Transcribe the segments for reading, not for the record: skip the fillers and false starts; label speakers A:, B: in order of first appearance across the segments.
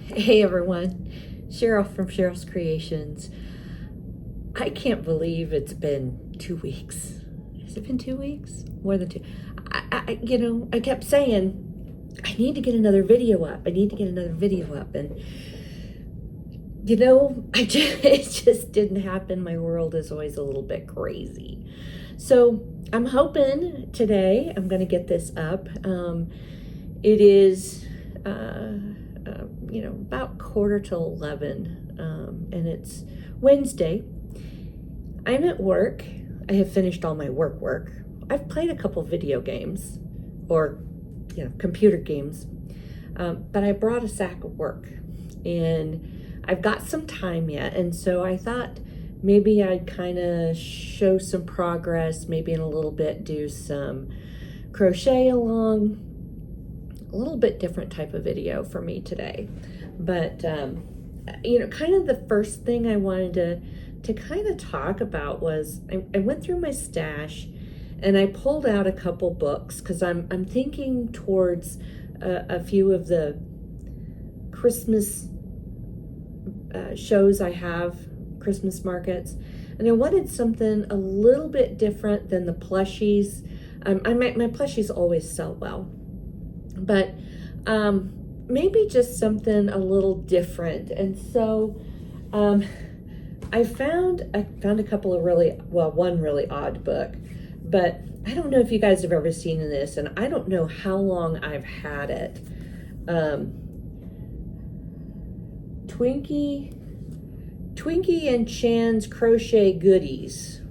A: Hey everyone, Cheryl from Cheryl's Creations. I can't believe it's been 2 weeks. Has it been 2 weeks? More than two. I kept saying, I need to get another video up. And, it just didn't happen. My world is always a little bit crazy. So I'm hoping today I'm going to get this up. It is, about 10:45, and it's Wednesday. I'm at work. I have finished all my work. I've played a couple video games, or, computer games, but I brought a sack of work, and I've got some time yet, and so I thought maybe I'd kind of show some progress, maybe in a little bit do some crochet along. A little bit different type of video for me today, but kind of the first thing I wanted to kind of talk about was I went through my stash and I pulled out a couple books because I'm thinking towards a few of the Christmas shows I have, Christmas markets, and I wanted something a little bit different than the plushies. My plushies always sell well, but maybe just something a little different. And so I found a couple of one really odd book, but I don't know if you guys have ever seen this, and I don't know how long I've had it. Twinkie and Chan's Crochet Goodies.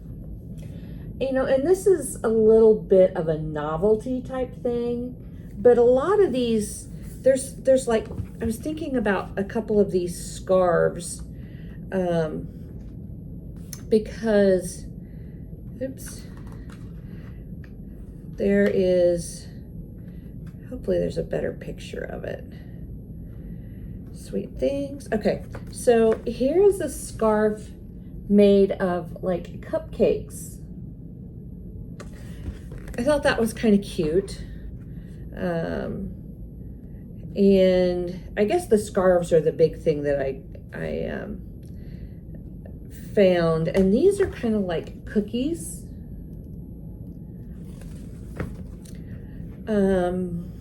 A: And this is a little bit of a novelty type thing, but a lot of these, there's like, I was thinking about a couple of these scarves, because, there is, hopefully there's a better picture of it. Sweet things. Okay, so here's a scarf made of like cupcakes. I thought that was kind of cute. And I guess the scarves are the big thing that I found. And these are kind of like cookies. I'm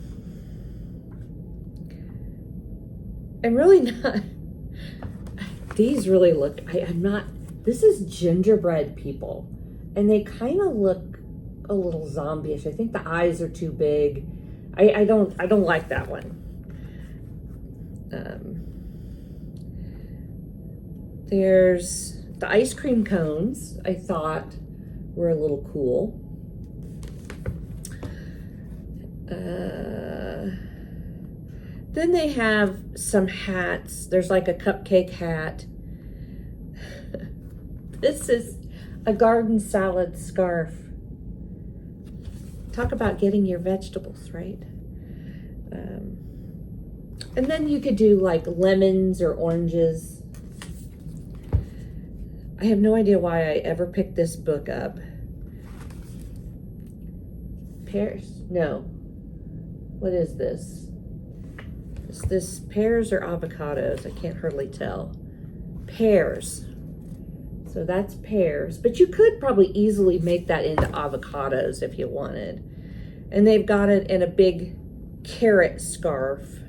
A: really not, these really look, this is gingerbread people. And they kind of look a little zombie-ish. I think the eyes are too big. I don't like that one. There's the ice cream cones, I thought were a little cool. Then they have some hats. There's like a cupcake hat. This is a garden salad scarf. Talk about getting your vegetables, right? And then you could do like lemons or oranges. I have no idea why I ever picked this book up. Pears? No. What is this? Is this pears or avocados? I can't hardly tell. Pears. So that's pears. But you could probably easily make that into avocados if you wanted. And they've got it in a big carrot scarf.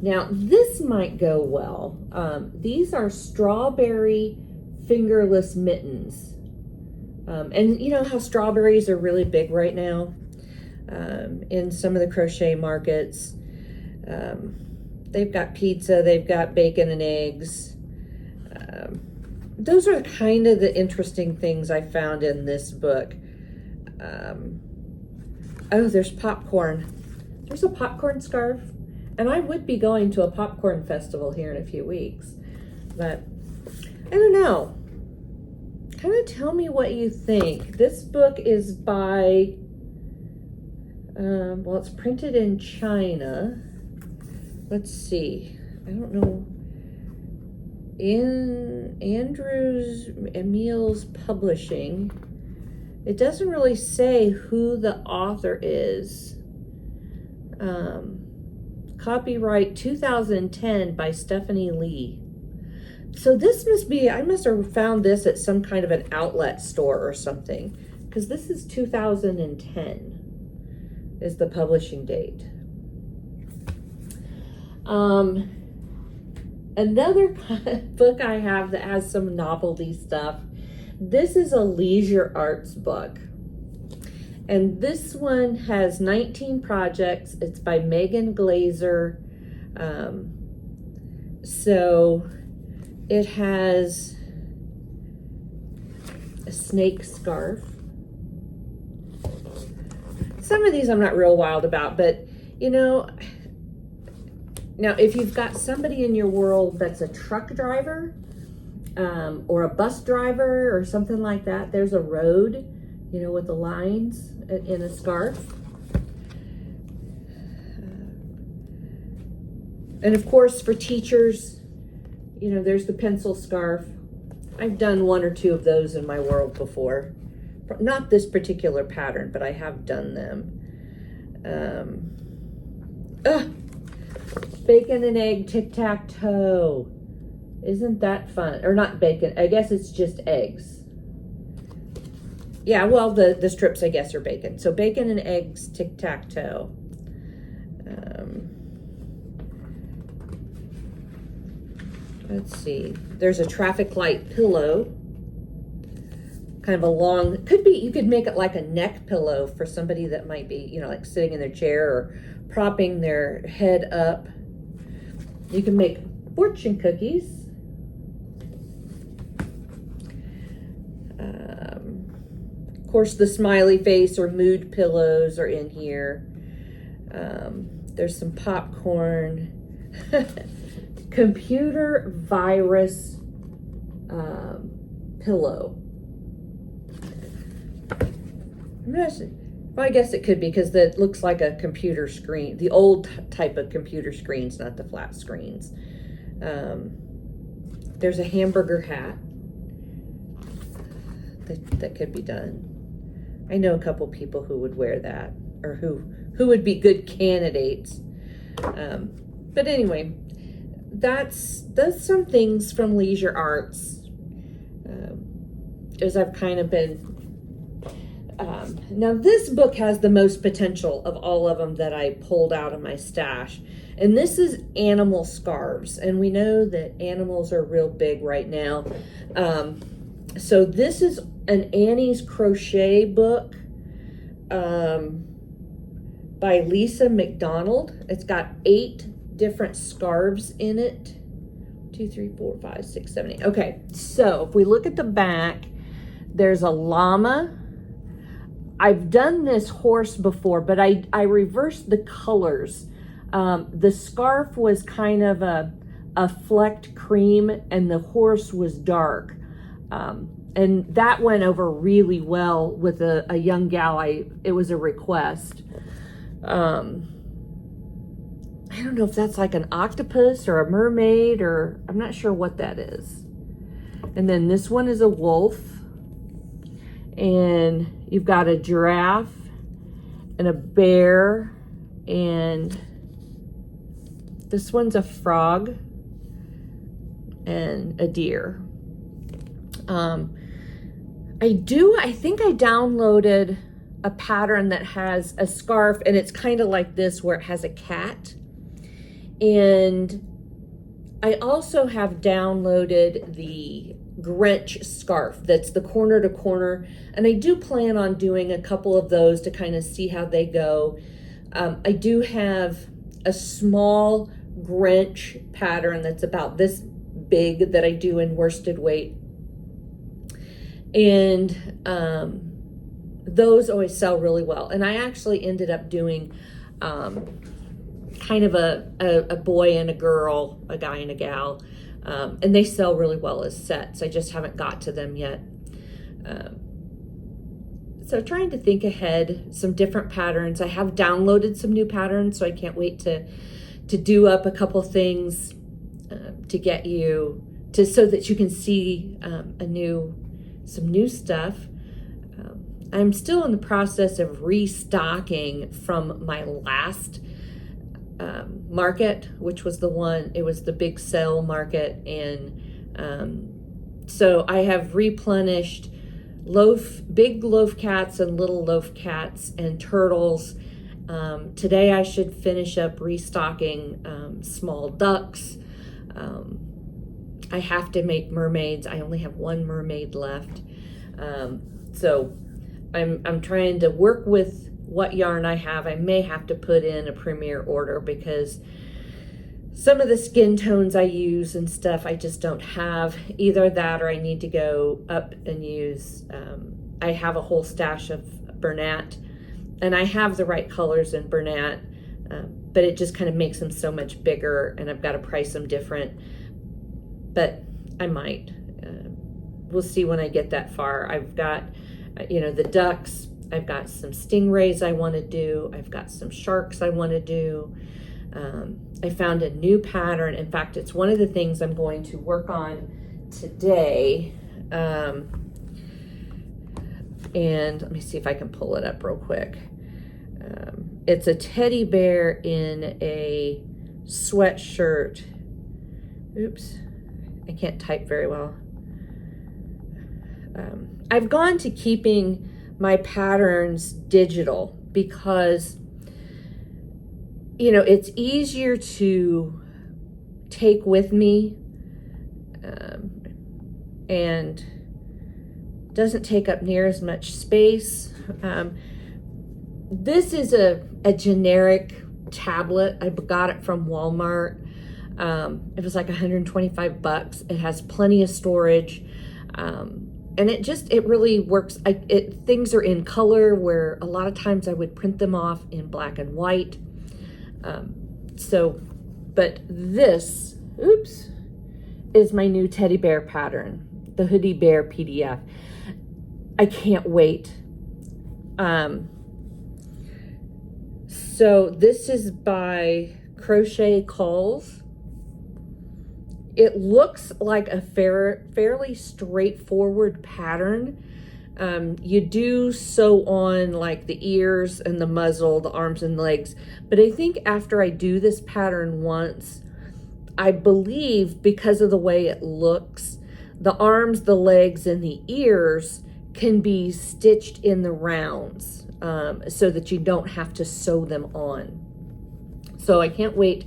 A: Now, this might go well. These are strawberry fingerless mittens. And you know how strawberries are really big right now in some of the crochet markets. They've got pizza, they've got bacon and eggs. Those are kind of the interesting things I found in this book. Oh, there's popcorn. There's a popcorn scarf. And I would be going to a popcorn festival here in a few weeks. But I don't know. Kind of tell me what you think. This book is by, well, it's printed in China. Let's see. I don't know. In Andrews Emil's Publishing. It doesn't really say who the author is. Copyright 2010 by Stephanie Lee. So this must be, I must have found this at some kind of an outlet store or something, because this is 2010 is the publishing date. Another book I have that has some novelty stuff. This is a leisure arts book. And this one has 19 projects. It's by Megan Glazer. So it has a snake scarf. Some of these I'm not real wild about, but you know, now if you've got somebody in your world that's a truck driver or a bus driver or something like that, there's a road, you know, with the lines in a scarf. And of course for teachers, you know, there's the pencil scarf. I've done one or two of those in my world before. Not this particular pattern, but I have done them. Bacon and egg tic-tac-toe. Isn't that fun? Or not bacon, I guess it's just eggs. Yeah, well, the strips, I guess, are bacon. So bacon and eggs tic-tac-toe. Let's see. There's a traffic light pillow. Kind of a long, could be, you could make it like a neck pillow for somebody that might be, you know, like sitting in their chair or propping their head up. You can make fortune cookies. Of course, the smiley face or mood pillows are in here. There's some popcorn. Computer virus pillow. Well, I guess it could be because that looks like a computer screen, the old type of computer screens, not the flat screens. There's a hamburger hat that could be done. I know a couple people who would wear that, or who would be good candidates. But anyway, that's some things from Leisure Arts as I've kind of been. Now this book has the most potential of all of them that I pulled out of my stash. And this is animal scarves. And we know that animals are real big right now. So this is an Annie's Crochet book by Lisa McDonald. It's got 8 different scarves in it. 2, 3, 4, 5, 6, 7, 8. Okay, so if we look at the back, there's a llama. I've done this horse before, but I reversed the colors. The scarf was kind of a flecked cream and the horse was dark. And that went over really well with a young gal. It was a request. I don't know if that's like an octopus or a mermaid, or I'm not sure what that is. And then this one is a wolf. And you've got a giraffe and a bear, and this one's a frog and a deer. I think I downloaded a pattern that has a scarf, and it's kind of like this where it has a cat. And I also have downloaded the Grinch scarf that's the corner to corner, and I do plan on doing a couple of those to kind of see how they go. I do have a small Grinch pattern that's about this big that I do in worsted weight, and those always sell really well. And I actually ended up doing kind of a boy and a girl, a guy and a gal. And they sell really well as sets. I just haven't got to them yet. So trying to think ahead, some different patterns. I have downloaded some new patterns, so I can't wait to do up a couple things to get you to, so that you can see some new stuff. I'm still in the process of restocking from my last market, which was it was the big sale market. And so I have replenished big loaf cats and little loaf cats and turtles. Today I should finish up restocking small ducks. I have to make mermaids. I only have one mermaid left. So I'm trying to work with what yarn I have. I may have to put in a premier order because some of the skin tones I use and stuff I just don't have. Either that or I need to go up and use, I have a whole stash of Bernat, and I have the right colors in Bernat, but it just kind of makes them so much bigger, and I've got to price them different. But I might. We'll see when I get that far. I've got, the ducks. I've got some stingrays I want to do. I've got some sharks I want to do. I found a new pattern. In fact, it's one of the things I'm going to work on today. And let me see if I can pull it up real quick. It's a teddy bear in a sweatshirt. Oops, I can't type very well. I've gone to keeping my patterns digital because it's easier to take with me, and doesn't take up near as much space. This is a generic tablet. I got it from Walmart. It was like $125. It has plenty of storage. And it really works. Things are in color where a lot of times I would print them off in black and white. But this, is my new teddy bear pattern, the Hoodie Bear PDF. I can't wait. So this is by Crochet Calls. It looks like a fairly straightforward pattern. You do sew on like the ears and the muzzle, the arms and legs. But I think after I do this pattern once, I believe because of the way it looks, the arms, the legs, and the ears can be stitched in the rounds, so that you don't have to sew them on. So I can't wait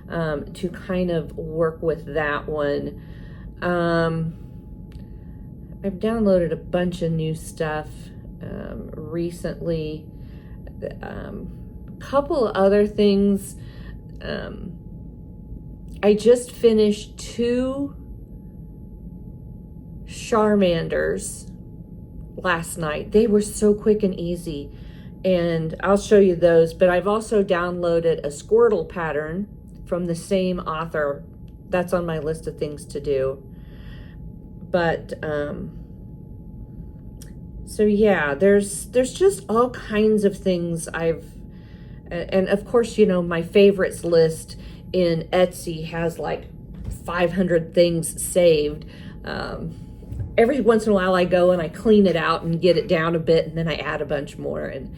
A: to kind of work with that one. I've downloaded a bunch of new stuff recently. A couple other things. I just finished 2 Charmanders last night. They were so quick and easy, and I'll show you those. But I've also downloaded a Squirtle pattern from the same author. That's on my list of things to do. But so yeah, there's just all kinds of things and of course, my favorites list in Etsy has like 500 things saved. Every once in a while I go and I clean it out and get it down a bit, and then I add a bunch more. And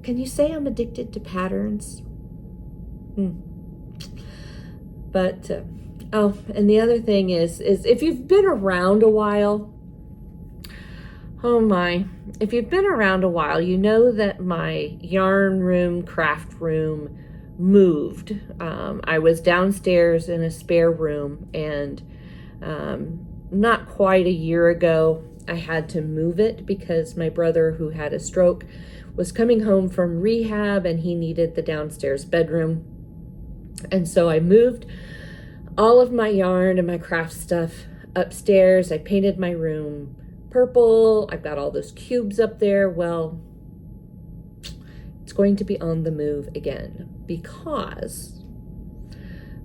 A: can you say I'm addicted to patterns? But and the other thing is if you've been around a while, if you've been around a while, you know that my yarn room, craft room moved. I was downstairs in a spare room, and not quite a year ago, I had to move it because my brother, who had a stroke, was coming home from rehab and he needed the downstairs bedroom. And so I moved all of my yarn and my craft stuff upstairs. I painted my room purple. I've got all those cubes up there. Well, it's going to be on the move again because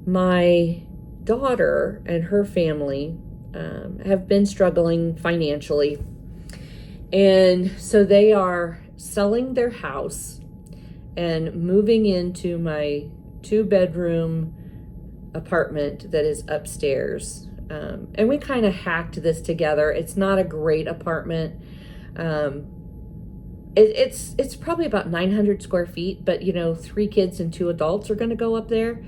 A: my daughter and her family have been struggling financially. And so they are selling their house and moving into my 2-bedroom apartment that is upstairs. And we kind of hacked this together. It's not a great apartment. it's probably about 900 square feet, but you know, 3 kids and 2 adults are going to go up there.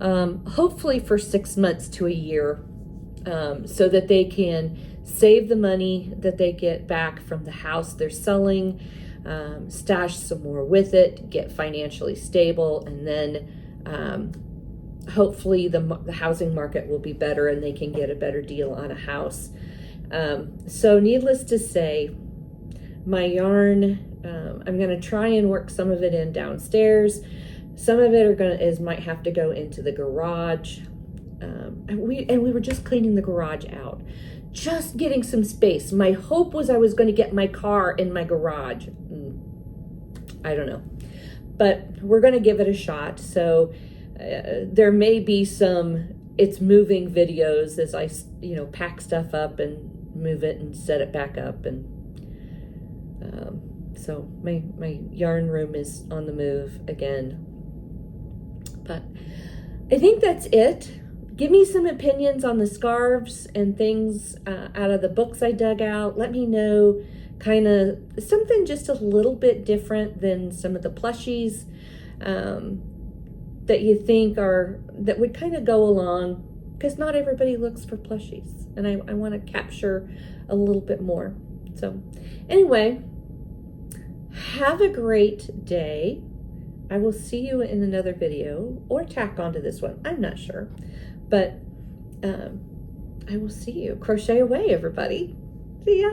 A: Hopefully for 6 months to a year, so that they can save the money that they get back from the house they're selling, stash some more with it, get financially stable, and then hopefully the housing market will be better and they can get a better deal on a house. So needless to say, my yarn, I'm going to try and work some of it in downstairs. Some of it might have to go into the garage. And we were just cleaning the garage out, just getting some space. My hope was I was going to get my car in my garage. I don't know, but we're going to give it a shot. So there may be some it's moving videos as I, pack stuff up and move it and set it back up. And so my yarn room is on the move again. But I think that's it. Give me some opinions on the scarves and things out of the books I dug out. Let me know kind of something just a little bit different than some of the plushies that you think that would kind of go along, because not everybody looks for plushies, and I want to capture a little bit more. So anyway, have a great day. I will see you in another video, or tack onto this one. I'm not sure, but I will see you. Crochet away, everybody. See ya.